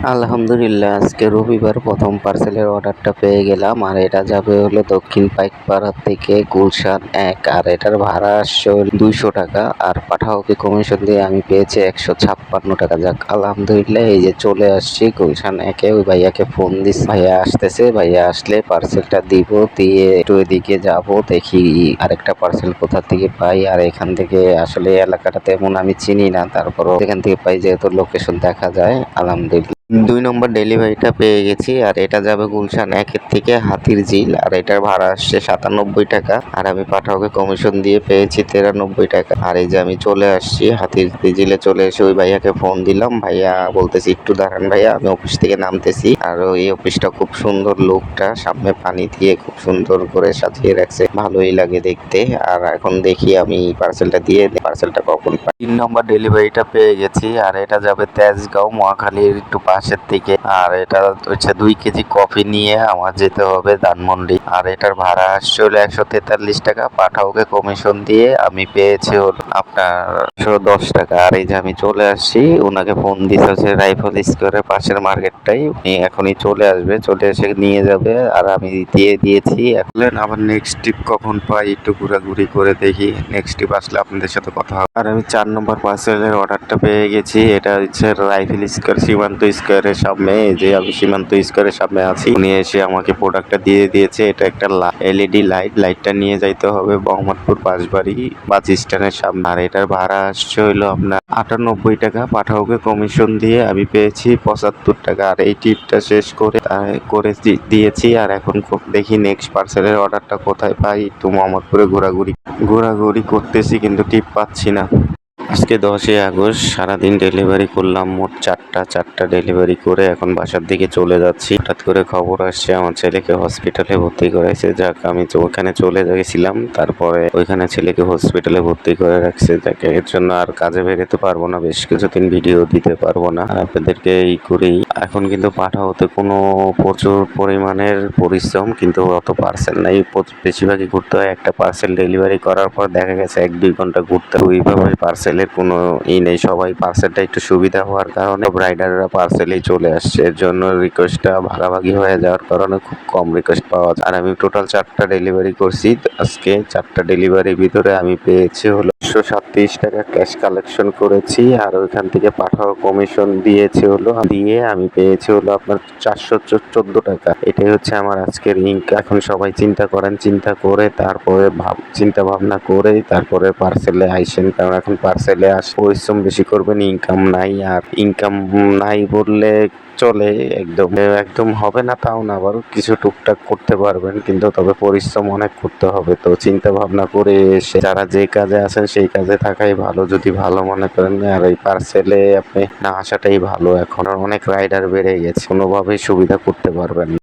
আলহামদুলিল্লাহ, আজকে রবিবার প্রথম পার্সেলের অর্ডারটা পেয়ে গেলাম। আর এটা যাবে হলো দক্ষিণ পাইকপাড়া থেকে গুলশান ১। আর এটার ভাড়া আসছে হলো ২০০ টাকা। আর পাঠাওকে কমিশন দিয়ে আমি পেয়েছি ১৫৬ টাকা। যাক আলহামদুলিল্লাহ, এই যে চলে আসছি গুলশান ১-এ। ওই ভাইয়াকে ফোন দিচ্ছি, ভাইয়া আসতেছে, ভাইয়া আসলে পার্সেলটা দিব, দিয়ে একটু এদিকে যাব, দেখি আরেকটা পার্সেল কোথা থেকে পাই। আর এখান থেকে আসলে এলাকাটা তেমন আমি চিনি না, তারপরও এখান থেকে পাই যেহেতু লোকেশন দেখা যায়। আলহামদুলিল্লাহ, ২ নম্বর ডেলিভারিটা পেয়ে গেছি। আর এটা যাবে গুলশান ১-এর থেকে হাতিরঝিল। আর এটার ভাড়া আসছে ৯৭ টাকা। আর আমি পাঠাওকে কমিশন দিয়ে পেয়েছি ৯৩ টাকা। আর এই যে আমি চলে আসছি হাতিরঝিলে, চলে এসে ওই ভাইয়াকে ফোন দিলাম। ভাইয়া বলতেছি একটু দাঁড়ান ভাইয়া, আমি অফিস থেকে নামতেছি। আর এই অফিসটা খুব সুন্দর, লোকটা সামনে পানি দিয়ে খুব সুন্দর করে সাজিয়ে রাখছে, ভালোই লাগে দেখতে। আর এখন দেখি আমি পার্সেলটা দিয়ে পার্সেলটা কখন পাই। ৩ নম্বর ডেলিভারিটা পেয়ে গেছি। আর এটা যাবে তেজগাঁও মহাখালীর একটু পাশের থেকে। আর এটা হচ্ছে ২ কেজি কফি নিয়ে আমার যেতে হবে ধানমন্ডি। আর এটার ভাড়া আসছে হলো ১৪৩ টাকা। পাঠাওকে কমিশন দিয়ে আমি পেয়েছি হলো আপনার ১১০ টাকা। আর এই যে আমি চলে আসছি, ওনাকে ফোন দিতে হচ্ছে রাইফেল স্কোয়ারের পাশের মার্কেটটাই, উনি এখনই চলে আসবে, চলে এসে নিয়ে যাবে। আর আমি দিয়ে দিয়েছি। এখন আবার নেক্সট ট্রিপ কখন পাই একটু ঘোরাঘুরি করে দেখি, নেক্সট ট্রিপ আসলে আপনাদের সাথে কথা হবে। আর আমি ৪ নম্বর পার্সেলের অর্ডারটা পেয়ে গেছি। এটা হচ্ছে রাইফেল স্কোয়ার সীমান্ত স্কোয়ারের সামনে। এই যে আমি সীমান্ত স্কোয়ারের সামনে আছি, উনি এসে আমাকে প্রোডাক্টটা দিয়ে দিয়েছে। এটা একটা এলইডি লাইট, লাইটটা নিয়ে যাইতে হবে মোহাম্মদপুর বাঁশবাড়ি বাস স্ট্যান্ডের সামনে। আর এটার ভাড়া আসছে হইলো আপনার ৯৮ টাকা। পাঠাওকে কমিশন দিয়ে আমি পেয়েছি ৭৫ টাকা। আর এই ট্রিপটা শেষ করে দিয়েছি। আর এখন দেখি নেক্সট পার্সেলের অর্ডারটা কোথায় পাই। একটু মোহাম্মদপুরে ঘোরাঘুরি করতেছি, কিন্তু টিপ পাচ্ছি না। আজকে ১০ই আগস্ট, সারাদিন ডেলিভারি করলাম মোট চারটা ডেলিভারি করে এখন বাসার দিকে চলে যাচ্ছি। হঠাৎ করে খবর আসছে আমার ছেলেকে হসপিটালে ভর্তি করেছে। যাক, আমি তো ওখানে চলে গেছিলাম, তারপরে ওইখানে ছেলেকে হসপিটালে ভর্তি করে রাখছে। যাকে এর জন্য আর কাজে বেরোতে পারবো না, বেশ কিছুদিন ভিডিও দিতে পারবো না। আর আপনাদেরকে এই করেই এখন কিন্তু পাঠাতে কোনো প্রচুর পরিমাণের পরিশ্রম, কিন্তু অত পার্সেল নাই, বেশিরভাগই ঘুরতে হয়। একটা পার্সেল ডেলিভারি করার পর দেখা গেছে ১-২ ঘন্টা ঘুরতে। ওইভাবে পার্সেলের কোনো নেই, সবাই পার্সেলটা একটু সুবিধা হওয়ার কারণে রাইডাররা পার্সেলেই চলে আসছে। এর জন্য রিকোয়েস্টটা ভাগাভাগি হয়ে যাওয়ার কারণে খুব কম রিকোয়েস্ট পাওয়া যায়। আর আমি টোটাল ৪টা ডেলিভারি করছি আজকে। ৪টা ডেলিভারির ভিতরে আমি পেয়েছি হলো ১৩৭ টাকা ক্যাশ কালেকশন করেছি। আর ওইখান থেকে পাঠাও কমিশন দিয়ে আমি পেয়েছি হলো আপনার ৪১৪ টাকা। এটাই হচ্ছে আমার আজকের ইনকাম। এখন সবাই চিন্তা করেন, চিন্তা করে তারপরে চিন্তা ভাবনা করে তারপরে পার্সেলে আইসেন, কারণ এখন পার্সেলে পরিশ্রম বেশি করবেন, ইনকাম নাই। আর ইনকাম নাই বললে চলে, একদম হবে না তাও না, আবার কিছু টুকটাক করতে পারবেন, কিন্তু তবে পরিশ্রম অনেক করতে হবে। তো চিন্তা ভাবনা করে এসে যারা যে কাজে আছেন সেই কাজে থাকাই ভালো, যদি ভালো মনে করেন। আর এই পার্সেলে আপনি না আসাটাই ভালো। এখন অনেক রাইডার বেড়ে গেছে, কোনোভাবেই সুবিধা করতে পারবেন না।